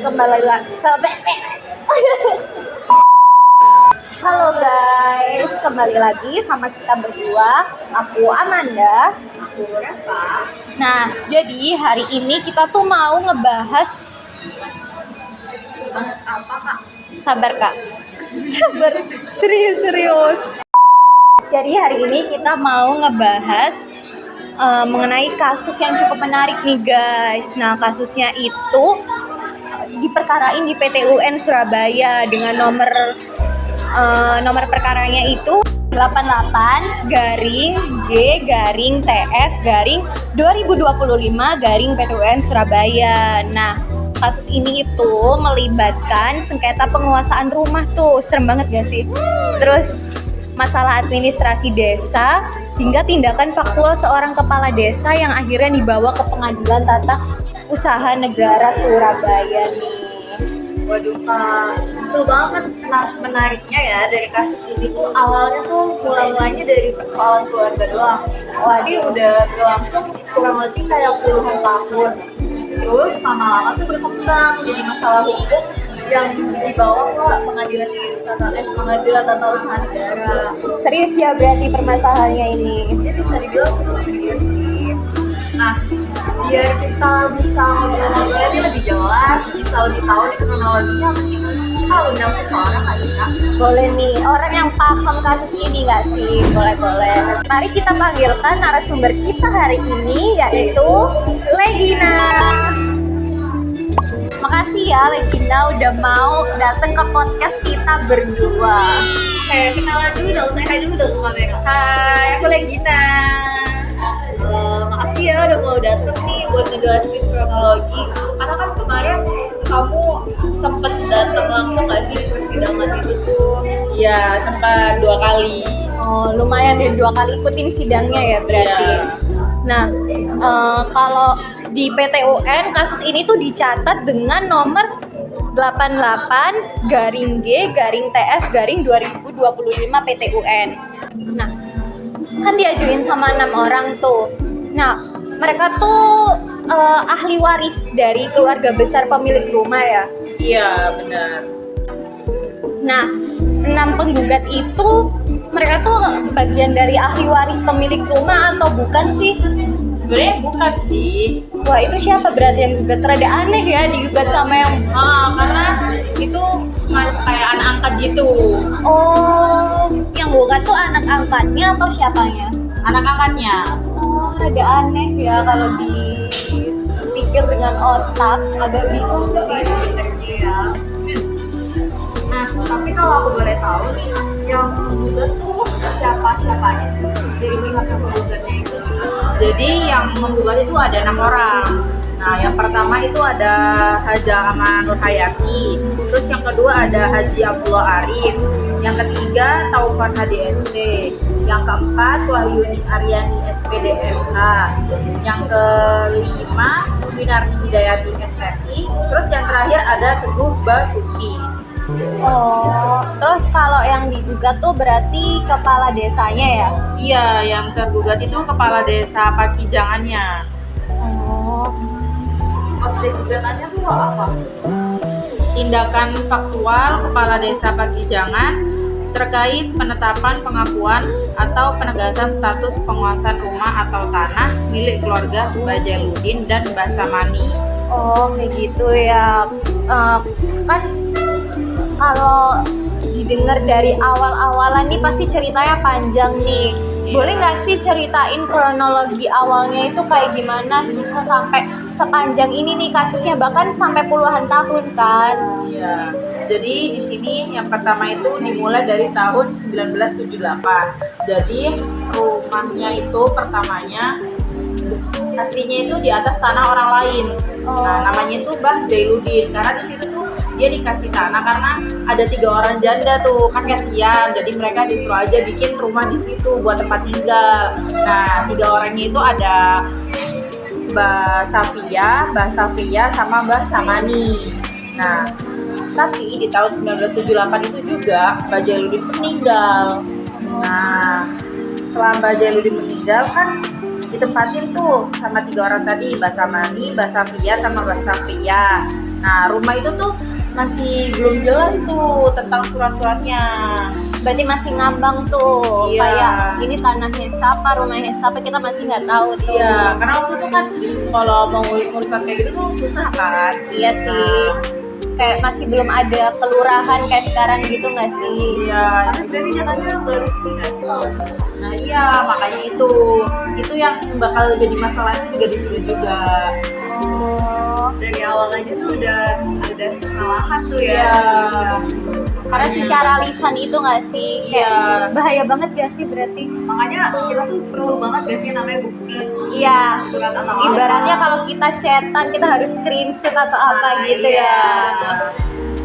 kembali lagi. Halo guys, kembali lagi sama kita berdua. Aku Amanda. Aku Rafa. Nah, jadi hari ini kita tuh mau ngebahas Apa kak? sabar kak. Sabar, serius. Jadi hari ini kita mau ngebahas mengenai kasus yang cukup menarik nih guys. Nah, kasusnya itu diperkarain di PT UN Surabaya dengan nomor perkaranya itu 88-G-TF-2025 PT UN Surabaya. Nah, kasus ini itu melibatkan sengketa penguasaan rumah tuh, serem banget gak sih? Terus masalah administrasi desa hingga tindakan faktual seorang kepala desa yang akhirnya dibawa ke Pengadilan Tata Usaha Negara Surabaya nih. Waduh kak, betul banget. Nah, menariknya ya dari kasus ini tuh awalnya tuh mulanya dari persoalan keluarga doang. Jadi udah berlangsung kurang lebih kayak puluhan tahun. Terus lama-lama tuh berkembang jadi masalah hukum yang dibawa ke Pengadilan Tata Usaha Negara. Serius ya berarti permasalahannya ini. Ini bisa dibilang cukup serius sih. Nah, biar kita bisa ngobrol-ngobrol ini lebih jelas, bisa lebih tahu nih kronologinya, mending kita undang seseorang nggak sih kak? Boleh nih, orang yang paham kasus ini nggak sih? Boleh. Mari kita panggilkan narasumber kita hari ini, yaitu Legina. Makasih ya Legina udah mau datang ke podcast kita berdua. Kenalan dulu dong, saya hai dulu dong ke kamera. Hai, aku Legina. Makasih ya udah mau dateng nih buat ngejelasin kronologi. Karena kan kemarin kamu sempet datang langsung nggak sih di persidangan itu tuh? Iya, sempat 2 kali. Oh, lumayan deh 2 kali ikutin sidangnya ya berarti. Iya. Nah, kalau di PT UN kasus ini tuh dicatat dengan nomor 88-G-TF-2025 PT UN. Nah, kan diajuin sama 6 orang tuh. Nah, mereka tuh ahli waris dari keluarga besar pemilik rumah ya. Iya, benar. Nah, 6 penggugat itu mereka tuh bagian dari ahli waris pemilik rumah atau bukan sih? Sebenarnya bukan sih. Wah, itu siapa berarti yang gugat? Rada aneh ya digugat sama yang... Karena itu kayak anak angkat gitu. Oh, yang gugat tuh anak angkatnya atau siapanya? Anak angkatnya. Oh, rada aneh ya kalau dipikir dengan otak, agak bingung sih sebenarnya ya. Nah, tapi kalau aku boleh tahu nih, yang menggugat tuh siapa aja sih dari pihak yang menggugatnya itu? Jadi yang menggugat itu ada 6 orang. Nah, yang pertama itu ada Haja Aman Nur Hayati. Terus yang kedua ada Haji Abdullah Arif. Yang ketiga Taufan HDST. Yang keempat Wahyuni Aryani SPDSH. Yang kelima Winarni Hidayati SSI. Terus yang terakhir ada Teguh Basuki. Oh, terus kalau yang digugat tuh berarti kepala desanya ya? Iya, yang tergugat itu kepala desa Pakijangannya. Oh, Objek gugatannya tuh apa? Tindakan faktual kepala desa Pakijangan terkait penetapan pengakuan atau penegasan status penguasaan rumah atau tanah milik keluarga Mbah Jailuddin dan Mbah Samani. oh kayak gitu ya. Kan kalau didengar dari awal-awalan nih pasti ceritanya panjang nih. Boleh nggak sih ceritain kronologi awalnya itu kayak gimana bisa sampai sepanjang ini nih kasusnya, bahkan sampai puluhan tahun kan? Iya. Jadi di sini yang pertama itu dimulai dari tahun 1978. Jadi rumahnya itu pertamanya aslinya itu di atas tanah orang lain. Nah, namanya itu Mbah Jailuddin. Karena di situ tuh dia dikasih tanah karena ada 3 orang janda tuh, kan kasihan. Jadi mereka disuruh aja bikin rumah di situ buat tempat tinggal. Nah, 3 orangnya itu ada Mbah Safia, sama Mbah Samani. Nah, tapi di tahun 1978 itu juga Mbah Jailuddin itu meninggal. Nah, setelah Mbah Jailuddin meninggal kan ditempatin tuh sama 3 orang tadi, Mbah Samani, Mbah Safia, sama Mbah Safia. Nah, rumah itu tuh masih belum jelas tuh tentang surat-suratnya. Berarti masih ngambang tuh, Iya. kayak ini tanahnya siapa, rumahnya siapa, kita masih nggak tahu tuh. Iya, karena waktu itu kan kalau mau ngurus kayak gitu tuh susah kan. Iya sih, kayak masih belum ada kelurahan kayak sekarang gitu nggak sih? Iya. Tapi berarti jatuhnya nggak resmi nggak sih? Nah iya, makanya itu yang bakal jadi masalah itu juga di situ juga. Oh, Dari awal aja tuh udah ada kesalahan tuh ya. Iya. karena secara lisan itu nggak sih, kayak Iya. bahaya banget gak sih berarti? Makanya kita tuh perlu banget gak sih namanya bukti Iya. surat atau apa. Ibaratnya kalau kita chatan kita harus screenshot atau apa Nah, gitu iya. ya.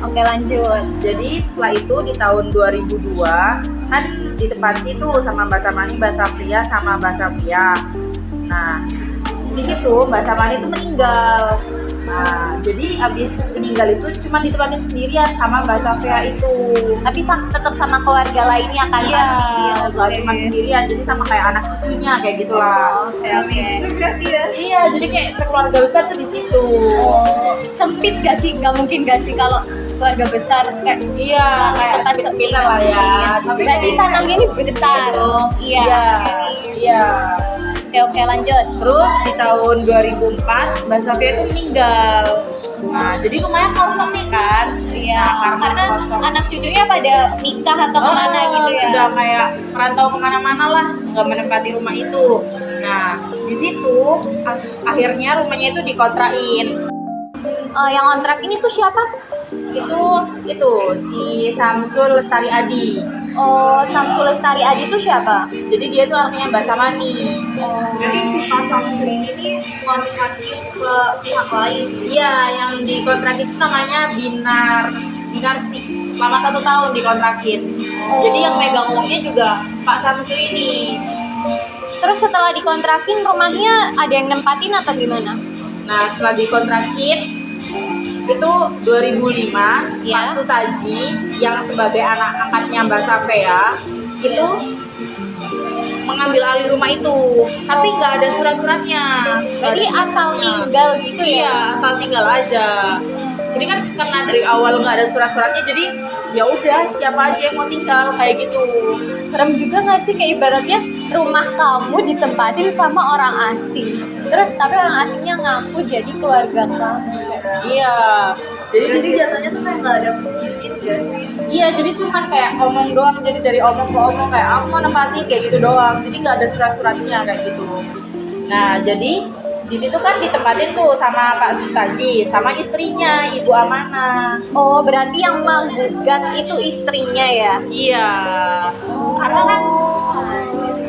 Oke lanjut. Jadi setelah itu di tahun 2002 kan ditempati tuh sama Mbak Samani, Mbak Safia sama Mbak Safia. Nah di situ Mbak Samani tuh meninggal. Nah jadi abis meninggal itu cuma ditempatin sendirian sama Mbak Safia itu. Tapi tetap sama keluarga lainnya kan Iya, pasti. nggak cuma sendirian, jadi sama kayak anak cucunya kayak gitulah. Oke. Berarti ya. Iya, jadi kayak sekeluarga besar tuh di situ. Oh, sempit gak sih? Nggak mungkin gak sih kalau keluarga besar kayak Iya, kayak tempat sepi sempit-sempitan nggak lah ya. mungkin. Tapi Berarti tanahnya ini besar dong. Iya. Iya. Oke lanjut. Terus di tahun 2004 Mbak Safia itu meninggal. Nah, jadi rumahnya kosong nih kan? Iya. Nah, Karena kosong. anak cucunya pada nikah atau kemana gitu ya. Sudah kayak perantau kemana-mana lah, nggak menempati rumah itu. Nah, di situ akhirnya rumahnya itu dikontrain. Yang kontrak ini tuh siapa? Itu si Samsul Lestari Adi. Oh, Samsul Lestari Adi itu siapa? Jadi dia tuh anaknya Mbak Samani. Jadi si Pak Samsu ini nih kontrakin ke pihak lain. Iya, yang dikontrak itu namanya Binarsi. Selama 1 tahun dikontrakin. Jadi yang megang uangnya juga Pak Samsu ini. Terus setelah dikontrakin rumahnya ada yang nempatin atau gimana? Nah, setelah dikontrakin itu 2005 Iya. Pak Sutaji yang sebagai anak angkatnya Mbak Safia itu mengambil alih rumah itu, tapi nggak ada surat-suratnya. Nggak Jadi ada asal suratnya. tinggal gitu ya? Iya, asal tinggal aja. Jadi kan karena dari awal nggak ada surat-suratnya, jadi ya udah siapa aja yang mau tinggal kayak gitu. Serem juga nggak sih, kayak ibaratnya rumah kamu ditempatin sama orang asing. Terus tapi orang asingnya ngaku jadi keluarga kamu. Iya. Jadi di Jadi situ- jatuhnya tuh kayak nggak ada izin gak sih? Iya, jadi cuman kayak omong doang. Jadi dari omong ke omong kayak aku mau nempatin kayak gitu doang. Jadi nggak ada surat-suratnya kayak gitu. Nah, jadi di situ kan ditempatin tuh sama Pak Sutaji, sama istrinya Ibu Amanah. Oh, berarti yang menggugat itu istrinya ya? Iya. Karena kan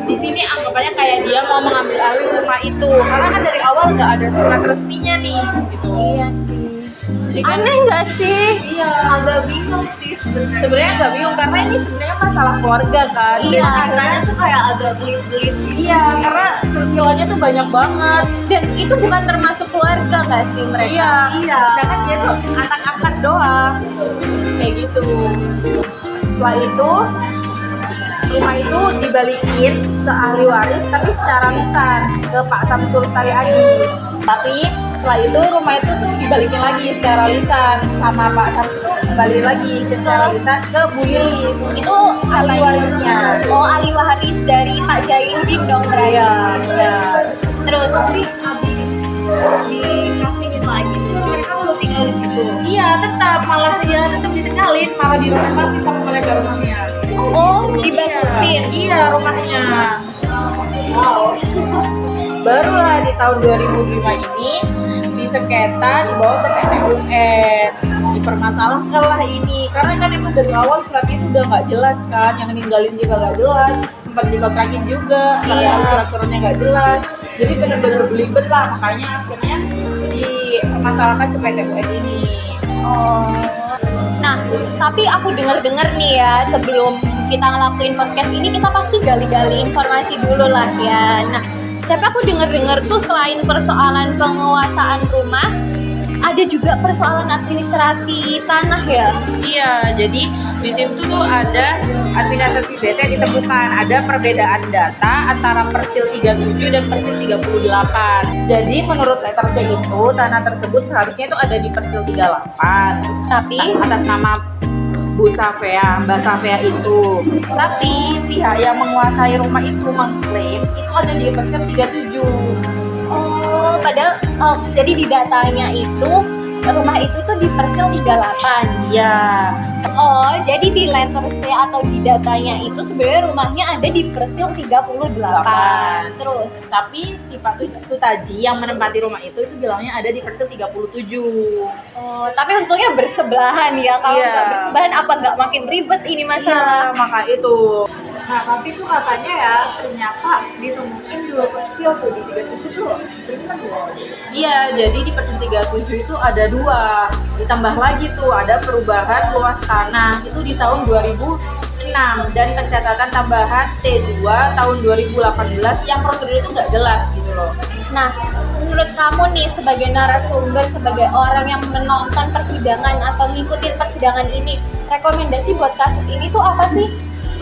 di sini anggapannya kayak dia mau mengambil alih rumah itu. Karena kan dari awal nggak ada surat resminya nih, gitu. Iya sih. Jadi kan Aneh nggak sih? iya. Agak bingung sih sebenarnya. Sebenarnya nggak bingung karena ini sebenarnya masalah keluarga kan. Iya. Cuman Katanya tuh kayak agak belit-belit gitu. Iya, karena silsilahnya tuh banyak banget. Dan itu bukan termasuk keluarga nggak sih mereka? Iya. Iya. Sedangkan dia tuh anak angkat doang. Kayak gitu. Setelah itu rumah itu dibalikin ke ahli waris tapi secara lisan ke Pak Samsul Lestari Adi. Tapi setelah itu rumah itu tuh dibalikin lagi secara lisan sama Pak Samsul, balik lagi ke secara lisan ke Bu Lilis. Itu Ahli warisnya. Oh, ahli waris dari Pak Jailuddin dong berarti. Iya, benar. Terus Tapi abis dikasihin lagi tuh mereka udah tinggal di situ. Iya, tetap ditinggalin, malah direnovasi sama mereka rumahnya. oh dibagusin. Iya, rumahnya. Wow. Barulah di tahun 2005 ini disengketa dibawa ke PT UN, dipermasalahkan lah ini karena kan emang dari awal surat itu udah nggak jelas kan, yang ninggalin juga nggak jelas, sempat dikontrakin juga karena Iya. surat-suratnya nggak jelas, jadi bener-bener belibet lah, makanya akhirnya dipermasalahkan ke PT UN ini. Oh. Nah, tapi aku dengar-dengar nih ya, sebelum kita ngelakuin podcast ini kita pasti gali-gali informasi dulu lah ya. Nah, tapi aku dengar-dengar tuh selain persoalan penguasaan rumah, ada juga persoalan administrasi tanah ya. Iya, jadi di situ tuh ada administrasi desa yang ditemukan. Ada perbedaan data antara Persil 37 dan Persil 38. Jadi menurut letter C itu tanah tersebut seharusnya itu ada di Persil 38. Tapi atas nama Bu Safea, Mbak Safea itu. Tapi pihak yang menguasai rumah itu mengklaim itu ada di Persil 37. Oh, padahal jadi di datanya itu rumah itu tuh di Persil 38. Iya. Oh, jadi di letter C atau di datanya itu sebenarnya rumahnya ada di Persil 38. Terus, Tapi si Pak Sutaji yang menempati rumah itu bilangnya ada di Persil 37. oh, tapi untungnya bersebelahan ya. Kalau Iya. nggak bersebelahan apa nggak makin ribet ini masalah? Maka itu. Nah, tapi tuh katanya ya, ternyata ditemuin 2 persil tuh di 37 tuh. Bener gak sih? Iya, jadi di Persil 37 itu ada 2. Ditambah lagi tuh ada perubahan luas tanah itu di tahun 2006 dan pencatatan tambahan T2 tahun 2018 yang prosedur itu nggak jelas gitu loh. Nah, menurut kamu nih sebagai narasumber, sebagai orang yang menonton persidangan atau ngikutin persidangan ini, rekomendasi buat kasus ini tuh apa sih?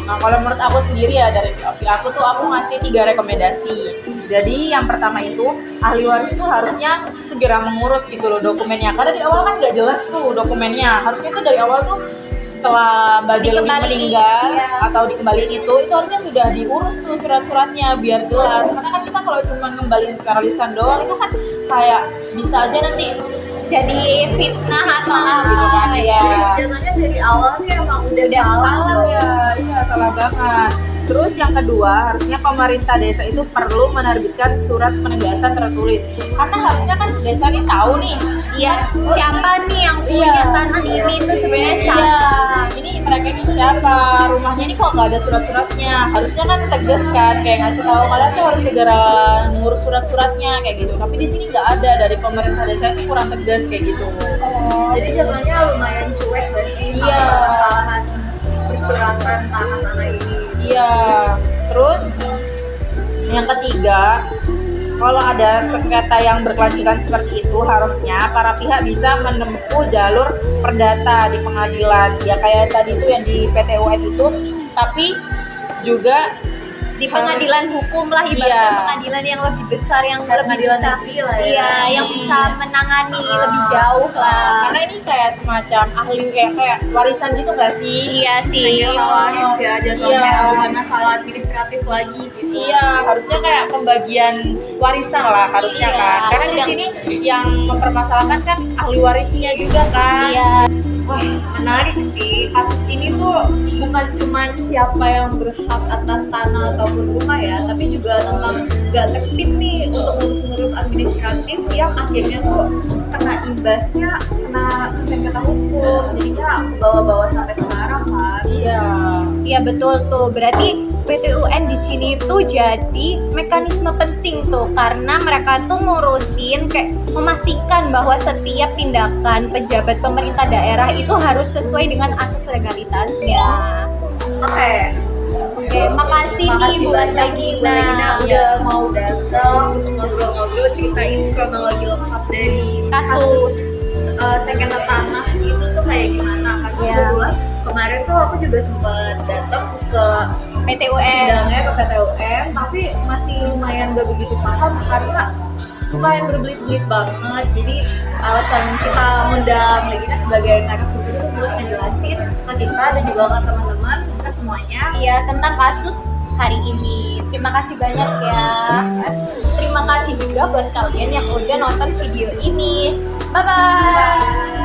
Nah, kalau menurut aku sendiri ya dari POV aku tuh aku ngasih 3 rekomendasi. Jadi yang pertama itu ahli waris itu harusnya segera mengurus gitu loh dokumennya. Karena di awal kan nggak jelas tuh dokumennya. Harusnya tuh dari awal tuh setelah Mbak Jelumi Dikembaliin, meninggal iya. atau dikembaliin itu harusnya sudah diurus tuh surat-suratnya biar jelas. Karena kan kita kalau cuma ngembaliin secara lisan doang itu kan kayak bisa aja nanti Jadi fitnah atau apa gitu kan ya. Jangannya dari awal nih emang udah Udah salah salah dong. Iya, iya salah banget. Terus yang kedua, harusnya pemerintah desa itu perlu menerbitkan surat penegasan tertulis. Karena harusnya kan desa ini tahu nih. Iya, siapa nih yang punya Iya. tanah ini tuh sebenarnya Iya, siapa? ini mereka ini siapa? Rumahnya ini kok nggak ada surat-suratnya? Harusnya kan tegas kan, kayak ngasih tahu kalian tuh harus segera ngurus surat-suratnya kayak gitu. Tapi di sini nggak ada, dari pemerintah desa itu kurang tegas kayak gitu. Jadi jatuhnya lumayan cuek gak sih sama Iya. permasalahan persuratan tanah-tanah ini? Iya. Terus yang ketiga, kalau ada sengketa yang berkelanjutan seperti itu, harusnya para pihak bisa menempuh jalur perdata di pengadilan. Ya kayak tadi itu yang di PT UN itu, tapi juga Di pengadilan hukum lah, ibaratnya Iya. pengadilan yang lebih besar, yang Kayak lebih pengadilan bisa, negeri lah ya. iya, yang bisa menangani lebih jauh lah. karena ini kayak semacam ahli kayak warisan gitu nggak sih? Iya sih. Sengketa waris ya jatuhnya, Iya. bukan masalah administratif lagi gitu. Iya, harusnya kayak pembagian warisan lah harusnya Iya, kan. Karena di sedang- sini yang mempermasalahkan kan ahli warisnya juga kan. Iya. Wah, menarik sih. Kasus ini tuh bukan cuman siapa yang berhak atas tanah ataupun rumah ya, tapi juga tentang gak tertib nih untuk ngurus-ngurus administratif yang akhirnya tuh kena imbasnya, kena sengketa hukum. Jadinya ke bawah-bawah sampai sekarang kan. Iya. Iya betul tuh. Berarti PT UN di sini tuh jadi mekanisme penting tuh, karena mereka tuh ngurusin kayak memastikan bahwa setiap tindakan pejabat pemerintah daerah itu harus sesuai dengan asas legalitasnya. Oke. Oke, makasih nih Makasih buat banyak nih Bu Legina Legina. udah mau datang untuk ngobrol-ngobrol, ceritain kronologi lengkap dari Kasus. sengketa tanah itu tuh kayak gimana. Karena Iya. kebetulan kemarin tuh aku juga sempat datang ke PT UN. sidangnya ke PT UN, tapi masih lumayan gak begitu paham karena lumayan berbelit-belit banget. Jadi alasan kita ngundang Legina sebagai narasumber itu buat ngejelasin ke kita dan juga ke teman-teman, ke semuanya. Iya, tentang kasus hari ini. Terima kasih banyak ya. Terima kasih juga buat kalian yang udah nonton video ini. Bye-bye.